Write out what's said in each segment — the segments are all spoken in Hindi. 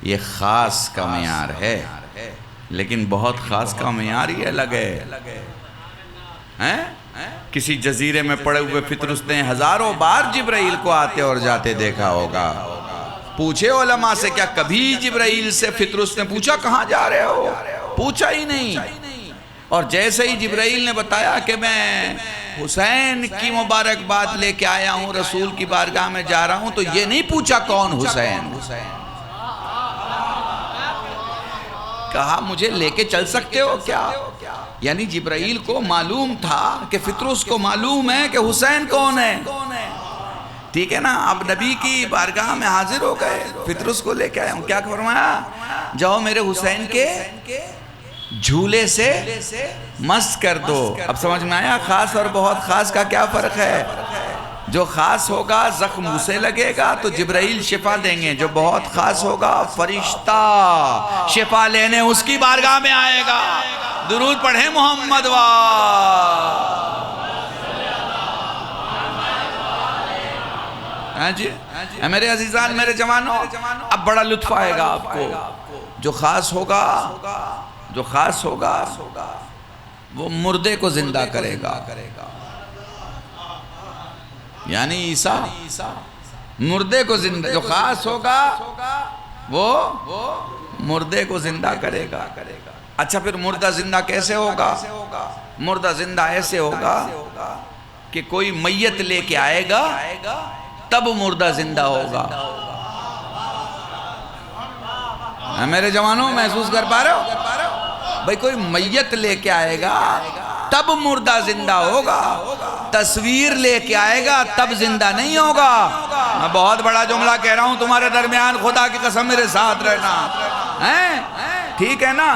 ये ख़ास का मेयार है, लेकिन बहुत ख़ास का मेयार ही अलग है। किसी जजीरे में पड़े हुए फितरुस ने हज़ारों बार जिब्राइल को आते और जाते देखा होगा। पूछे उलमा से, क्या कभी जिब्राइल से फितरुस ने पूछा कहाँ जा रहे हो? पूछा ही नहीं। और जैसे ही जिब्राइल ने बताया कि मैं हुसैन की मुबारकबाद लेके आया हूँ, रसूल की बारगाह में जा रहा हूँ, तो ये नहीं पूछा कौन हुसैन। कहा मुझे लेके चल सकते हो क्या? यानी जिब्राइल को मालूम था कि फितरुस को मालूम है कि हुसैन कौन है, ठीक है ना। अब नबी की बारगाह में हाजिर हो गए, फितरुस को लेके आया हूँ। क्या फरमाया? जाओ मेरे हुसैन के झूले से मस्त कर दो। अब समझ में आया खास और बहुत खास का क्या फर्क है? जो खास होगा जख्म उसे लगेगा तो जिब्राइल शिफा देंगे, जो बहुत खास होगा फरिश्ता शिफा लेने उसकी बारगाह में आएगा। दुरूद पढ़े मोहम्मद वा। हाँ जी, मेरे अजीजान, मेरे जवानों, अब बड़ा लुत्फ आएगा आपको। जो खास होगा, जो खास होगा वो मुर्दे को जिंदा करेगा। यानी ईसा मुर्दे को जिंदा, जो खास होगा वो मुर्दे को जिंदा करेगा। अच्छा, फिर मुर्दा जिंदा कैसे होगा? मुर्दा जिंदा ऐसे होगा कि कोई मैयत लेके आएगा तब मुर्दा जिंदा होगा। मेरे जवानों, महसूस कर पा रहे हो भाई? कोई मैयत लेके आएगा तब मुर्दा जिंदा होगा, तस्वीर लेके आएगा तब जिंदा नहीं होगा। मैं बहुत बड़ा जुमला कह रहा हूं तुम्हारे दरमियान, खुदा की कसम मेरे साथ रहना है, ठीक है ना।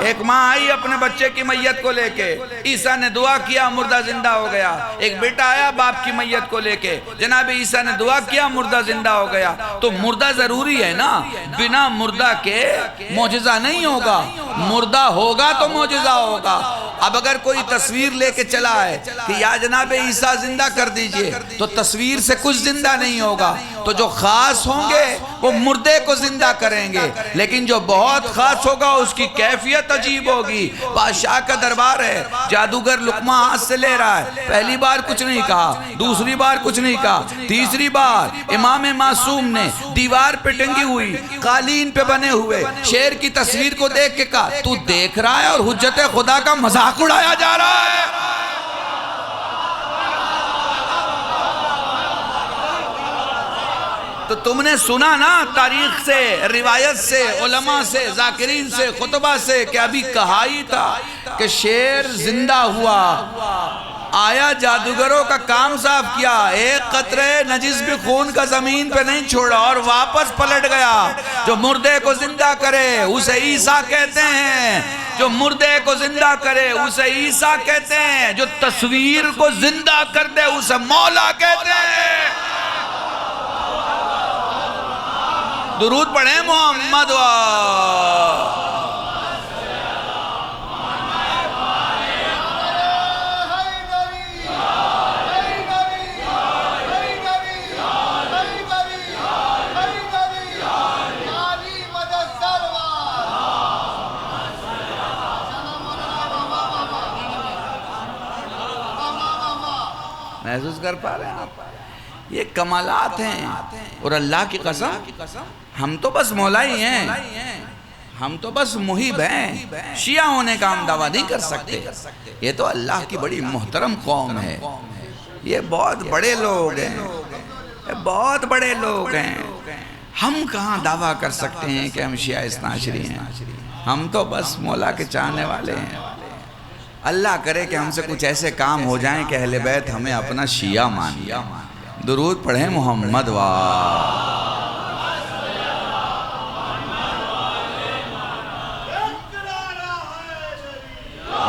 एक माँ आई अपने बच्चे की मैयत को लेके, ईसा ने दुआ किया, मुर्दा जिंदा हो गया। एक बेटा आया बाप की मैयत को लेके, जनाब ईसा ने दुआ किया, मुर्दा जिंदा हो गया। तो मुर्दा जरूरी है ना, बिना मुर्दा के मौजिजा नहीं होगा, मुर्दा होगा तो मौजिजा होगा। अब अगर कोई तस्वीर लेके चला है कि या जनाब ईसा जिंदा कर दीजिए, तो तस्वीर से कुछ जिंदा नहीं होगा। तो जो खास होंगे वो मुर्दे को जिंदा करेंगे, लेकिन जो बहुत खास होगा उसकी कैफियत अजीब होगी। बादशाह का दरबार है, जादूगर लुकमा हाथ से ले रहा है। पहली बार कुछ नहीं कहा, दूसरी बार कुछ नहीं कहा, तीसरी बार इमाम मासूम ने दीवार पे टंगी हुई कालीन पे बने हुए शेर की तस्वीर को देख के कहा, तू देख रहा है और हुज्जत खुदा का मजाक उड़ाया जा रहा है। तो तुमने सुना ना तारीख से, रिवायत से, उलमा से, जाकिरीन से, खुतबा से कि अभी कहा ही था कि शेर जिंदा हुआ, आया, जादूगरों का काम साफ किया, एक कतरे नजिस भी खून का जमीन पे नहीं छोड़ा और वापस पलट गया। जो मुर्दे को जिंदा करे उसे ईसा कहते हैं, जो मुर्दे को जिंदा करे उसे ईसा कहते हैं, जो तस्वीर को जिंदा कर दे उसे मौला कहते हैं। दुरूद पढ़े मोहम्मद वा। महसूस कर पा रहे हैं आप? ये कमालात हैं। और अल्लाह की कसम, हम तो बस मौला ही हैं, हम तो बस मुहिब हैं, शिया होने का हम दावा नहीं कर सकते। ये तो अल्लाह की बड़ी मोहतरम कौम है, ये बहुत बड़े लोग हैं, ये बहुत बड़े लोग हैं। हम कहाँ दावा कर सकते हैं कि हम शिया इस्नाशरी हैं? हम तो बस मौला के चाहने वाले हैं। अल्लाह करे कि हमसे कुछ ऐसे काम हो जाएं कि अहले बैत हमें अपना शिया मान लिया। दुरूद पढ़े मोहम्मद वा।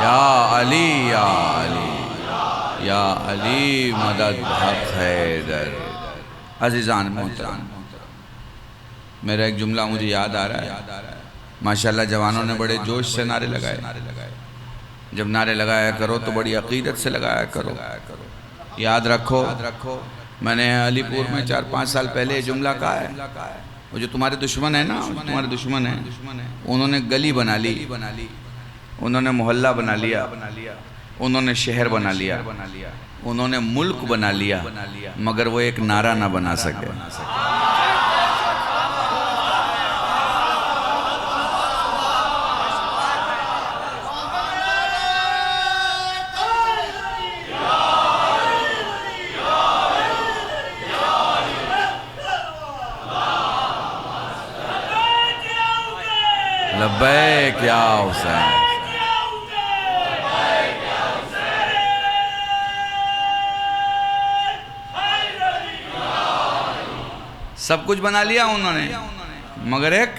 या अली या अली या अली मदद हक हैदर। अज़ीज़ान मोहतरम, मेरा एक जुमला मुझे याद आ रहा है। माशाल्लाह जवानों ने बड़े जोश से नारे लगाए। जब नारे लगाया करो तो बड़ी अकीदत से लगाया करो। याद रखो, मैंने अलीपुर में 4-5 साल पहले जुमला कहा है वो जो तुम्हारे दुश्मन है ना, तुम्हारे दुश्मन है, उन्होंने गली बना ली, उन्होंने मोहल्ला बना लिया, उन्होंने शहर बना लिया, उन्होंने मुल्क बना लिया, मगर वो एक नारा ना बना सके। लब्बैक या हुसैन। सब कुछ बना लिया उन्होंने, मगर एक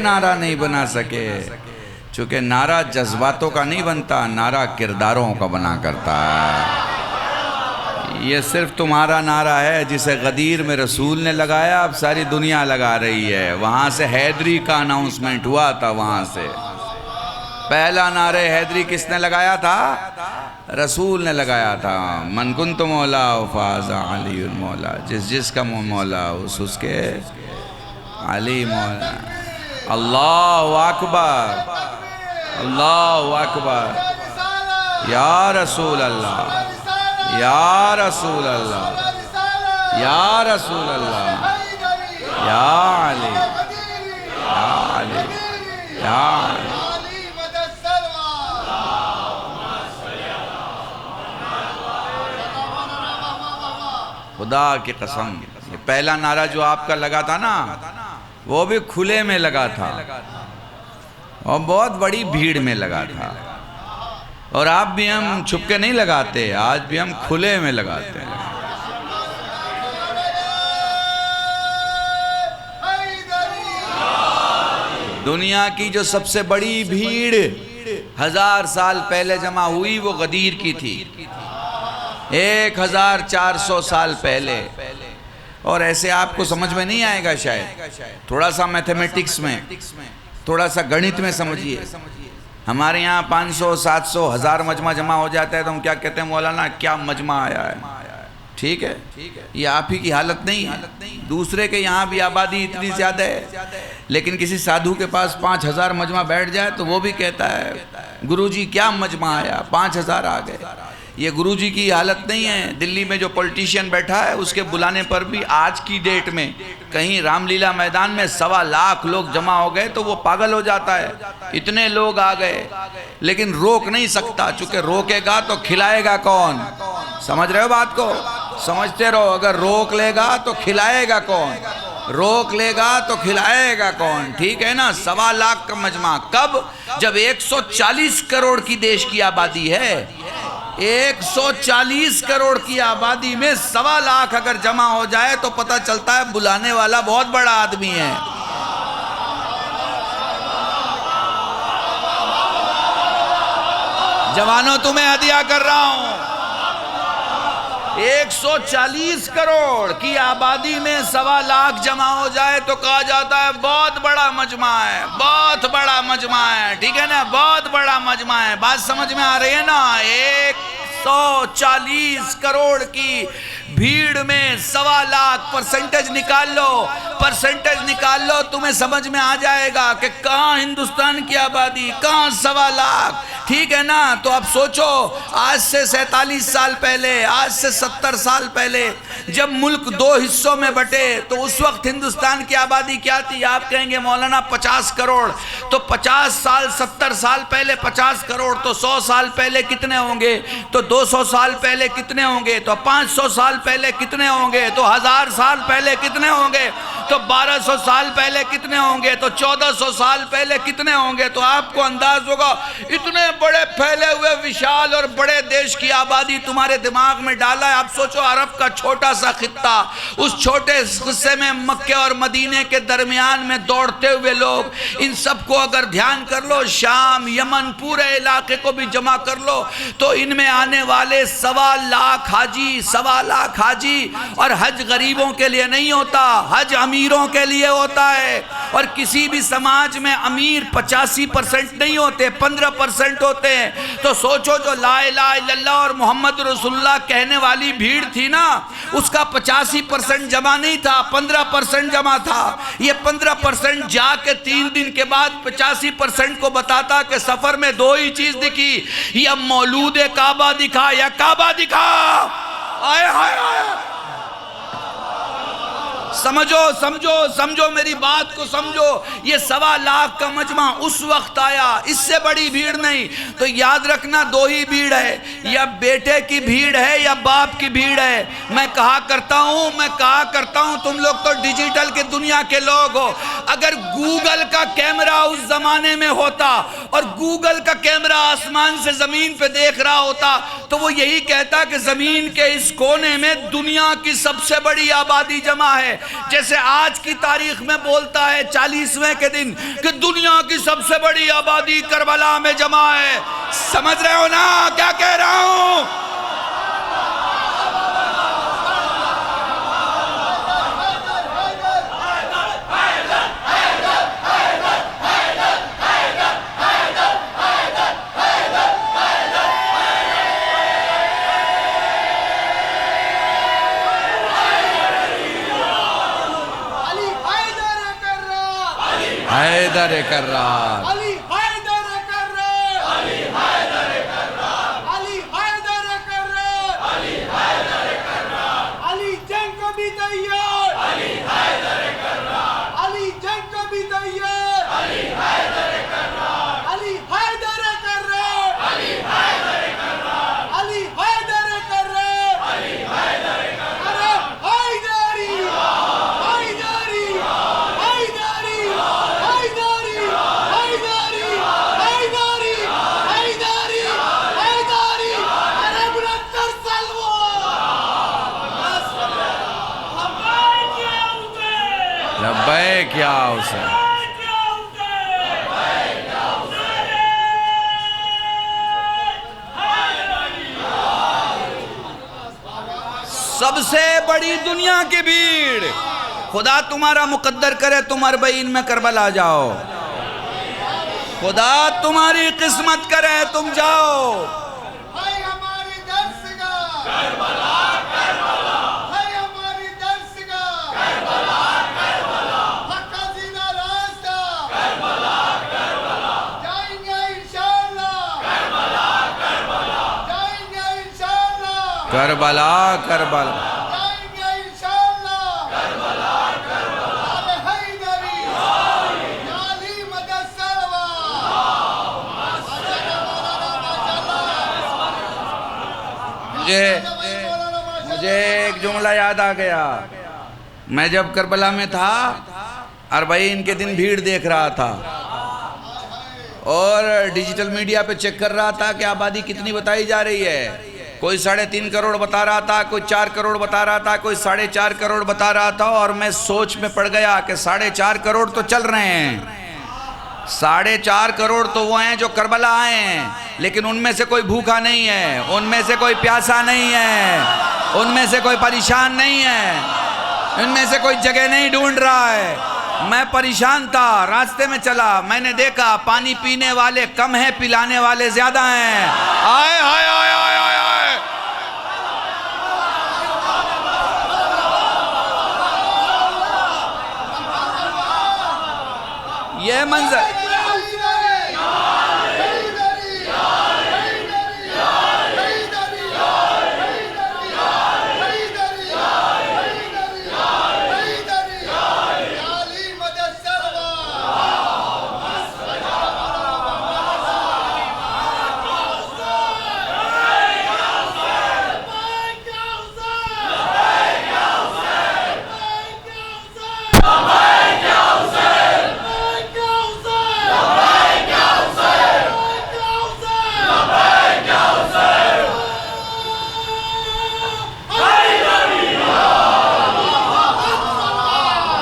नारा नहीं बना सके, चूंकि नारा जज्बातों का नहीं बनता, नारा किरदारों का बना करता है। ये सिर्फ तुम्हारा नारा है जिसे गदीर में रसूल ने लगाया, अब सारी दुनिया लगा रही है। वहाँ से हैदरी का अनाउंसमेंट हुआ था, वहाँ से पहला नारे हैदरी किसने लगाया था? रसूल ने लगाया था। मन कुंत मौला फाज़ा अली मौला, जिसका मौला उसके अली मौला। अल्लाहु अकबर, अल्लाहु अकबर, या रसूल अल्लाह, या रसूल अल्लाह, या रसूल अल्लाह, या अली, या अली, या अली। खुदा की कसम, ये पहला नारा जो आपका लगा था ना, वो भी खुले में लगा था और बहुत बड़ी भीड़ में लगा था। और आप भी हम छुप के नहीं लगाते, आज भी हम खुले में लगाते हैं। दुनिया की जो सबसे बड़ी भीड़ 1000 साल पहले जमा हुई वो गदीर की थी, 1400 साल पहले। और ऐसे आपको समझ में नहीं आएगा शायद, थोड़ा सा मैथमेटिक्स में, थोड़ा सा गणित में समझिए। हमारे यहाँ 500, 700, 1000 मजमा जमा हो जाता है तो हम क्या कहते हैं? मौलाना क्या मजमा आया है। ठीक है, ये आप ही की हालत नहीं है, दूसरे के यहाँ भी आबादी इतनी ज़्यादा है, लेकिन किसी साधु के पास 5000 मजमा बैठ जाए तो वो भी कहता है गुरुजी क्या मजमा आया, 5000 आ गए। ये गुरुजी की हालत नहीं है। दिल्ली में जो पॉलिटिशियन बैठा है उसके बुलाने पर भी आज की डेट में कहीं रामलीला मैदान में 1.25 लाख लोग जमा हो गए तो वो पागल हो जाता है, इतने लोग आ गए। लेकिन रोक नहीं सकता, चूंकि रोकेगा तो खिलाएगा कौन? समझ रहे हो बात को? समझते रहो, अगर रोक लेगा तो खिलाएगा कौन? रोक लेगा तो खिलाएगा कौन? ठीक है ना? 1.25 लाख का मजमा कब? जब 140 करोड़ की देश की आबादी है, 140 करोड़ की आबादी में 1.25 लाख अगर जमा हो जाए तो पता चलता है बुलाने वाला बहुत बड़ा आदमी है। जवानों तुम्हें हदिया कर रहा हूं, 140 करोड़ की आबादी में 1.25 लाख जमा हो जाए तो कहा जाता है बहुत बड़ा मजमा है, बहुत बड़ा मजमा है। ठीक है ना? बहुत बड़ा मजमा है। बात समझ में आ रही है ना? 140 करोड़ की भीड़ में 1.25 लाख, परसेंटेज निकाल लो, परसेंटेज निकाल लो, तुम्हें समझ में आ जाएगा कि कहाँ हिंदुस्तान की आबादी, कहाँ 1.25 लाख। ठीक है ना? तो अब सोचो, आज से 47 साल पहले, आज से 70 साल पहले जब मुल्क 2 हिस्सों में बटे तो उस वक्त हिंदुस्तान की आबादी क्या थी? आप कहेंगे मौलाना 50 करोड़। तो 50 साल, 70 साल पहले 50 करोड़, तो 100 साल पहले कितने होंगे? तो 200 साल पहले कितने होंगे? तो 500 साल पहले कितने होंगे? तो 1000 साल पहले कितने होंगे? तो 1200 साल पहले कितने होंगे? तो 1400 साल पहले कितने होंगे? तो आपको अंदाज होगा इतने बड़े फैले हुए विशाल और बड़े देश की आबादी तुम्हारे दिमाग में डाला है। आप सोचो, अरब का छोटा सा खित्ता, उस छोटे हिस्से में मक्के और मदीने के दरमियान में दौड़ते हुए लोग, इन सबको अगर ध्यान कर लो, शाम, यमन, पूरे इलाके को भी जमा कर लो तो इनमें आने वाले 1.25 लाख हाजी, 1.25 लाख हाजी। और हज गरीबों के लिए नहीं होता, हज अमीरों के लिए होता है। और किसी भी समाज में अमीर 85% नहीं होते, 15% होते हैं। तो सोचो जो ला इलाहा इल्लल्लाह और मोहम्मद रसूलुल्लाह कहने वाली भीड़ थी ना, उसका 85% जमा नहीं था, 15% जमा था। ये 15% जाके 3 दिन के बाद 85% को बताता कि सफर में 2 ही चीज दिखी, या मौलूद काबा दिखा या काबा दिखा। आए हाय हाय, समझो समझो समझो मेरी बात को समझो। ये 1.25 लाख का मजमा उस वक्त आया, इससे बड़ी भीड़ नहीं। तो याद रखना 2 ही भीड़ है, या बेटे की भीड़ है या बाप की भीड़ है। मैं कहा करता हूं तुम लोग तो डिजिटल के दुनिया के लोग हो। अगर गूगल का कैमरा उस जमाने में होता और गूगल का कैमरा आसमान से जमीन पे देख रहा होता, तो वो यही कहता कि जमीन के इस कोने में दुनिया की सबसे बड़ी आबादी जमा है। जैसे आज की तारीख में बोलता है 40वें के दिन कि दुनिया की सबसे बड़ी आबादी करबला में जमा है। समझ रहे हो ना क्या कह रहा हूं? हैदर कर रहा, अली हैदर कर रहा, अली हैदर कर रहा, अली हैदर कर रहा, अली हैदर कर रहा, अली जंग को भी तैयार, अली हैदर कर रहा, अली जंग को भी तैयार, अली हैदर कर रहा, अली हैदर कर रहा, अली हैदर कर रहा, अली हैदर कर रहा, अली हैदर कर रहा। हैदरी हैदरी हैदरी हैदरी हैदरी हैदरी हैदरी हैदरी, अरे बुलंदर सलवा लब्बैक क्या हुसैन। सबसे बड़ी दुनिया की भीड़। खुदा तुम्हारा मुकद्दर करे तुम 40 में करबला जाओ, खुदा तुम्हारी किस्मत करे तुम जाओ। है हमारी दर्शगाह करबला, करबला है हमारी दर्शगाह करबला, करबला हक का सीधा रास्ता करबला, करबला जाएंगे इंशाअल्लाह करबला, करबला जाएंगे इंशाअल्लाह करबला करबला जाएंगे इंशाअल्लाह करबला, करबला अले हैदरी या अली मदद सलवा। मुझे एक जुमला याद आ गया। मैं जब करबला में था 40 के दिन भीड़ देख रहा था और डिजिटल मीडिया पे चेक कर रहा था कि आबादी कितनी बताई जा रही है। कोई 3.5 करोड़ बता रहा था, कोई 4 करोड़ बता रहा था, कोई 4.5 करोड़ बता रहा था। और मैं सोच में पड़ गया कि 4.5 करोड़ तो चल रहे हैं, 4.5 करोड़ तो वो हैं जो करबला आए हैं, लेकिन उनमें से कोई भूखा नहीं है, उनमें से कोई प्यासा नहीं है, उनमें से कोई परेशान नहीं है, उनमें से कोई जगह नहीं ढूंढ रहा है। मैं परेशान था, रास्ते में चला, मैंने देखा पानी पीने वाले कम हैं, पिलाने वाले ज्यादा हैं। आए हाय हाय हाय हाय हाय। ये मंजर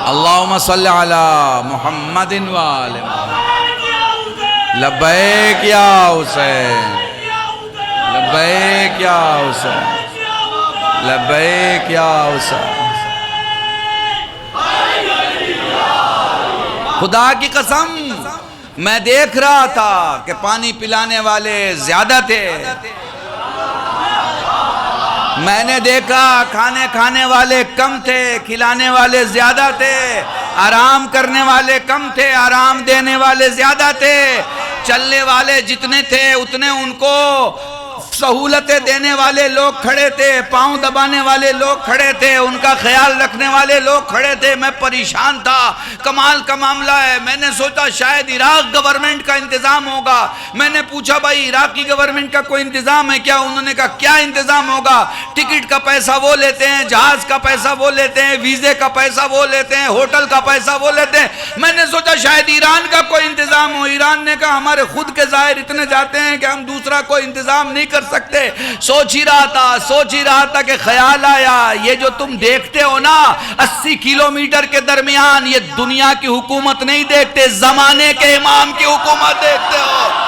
अल्लाहुम्मा सल्ली अला मुहम्मदिन व आले मुहम्मद। लब्बैक या हुसैन, लब्बैक या हुसैन, लब्बैक या हुसैन। खुदा की कसम मैं देख रहा था कि पानी पिलाने वाले ज्यादा थे, मैंने देखा खाने वाले कम थे, खिलाने वाले ज्यादा थे, आराम करने वाले कम थे, आराम देने वाले ज्यादा थे, चलने वाले जितने थे उतने उनको सहूलतें देने वाले लोग खड़े थे, पांव दबाने वाले लोग खड़े थे, उनका ख्याल रखने वाले लोग खड़े थे। मैं परेशान था, कमाल का मामला है। मैंने सोचा शायद इराक गवर्नमेंट का इंतजाम होगा। मैंने पूछा भाई इराकी गवर्नमेंट का कोई इंतजाम है क्या? उन्होंने कहा क्या इंतजाम होगा, टिकट का पैसा वो लेते हैं, जहाज का पैसा वो लेते हैं, वीजे का पैसा वो लेते हैं, होटल का पैसा वो लेते हैं। मैंने सोचा शायद ईरान का कोई इंतजाम हो। ईरान ने कहा हमारे खुद के जाहिर इतने जाते हैं कि हम दूसरा कोई इंतजाम नहीं कर सकते। सोच ही रहा था कि ख्याल आया ये जो तुम देखते हो ना 80 किलोमीटर के दरमियान, ये दुनिया की हुकूमत नहीं देखते, जमाने के इमाम की हुकूमत देखते हो।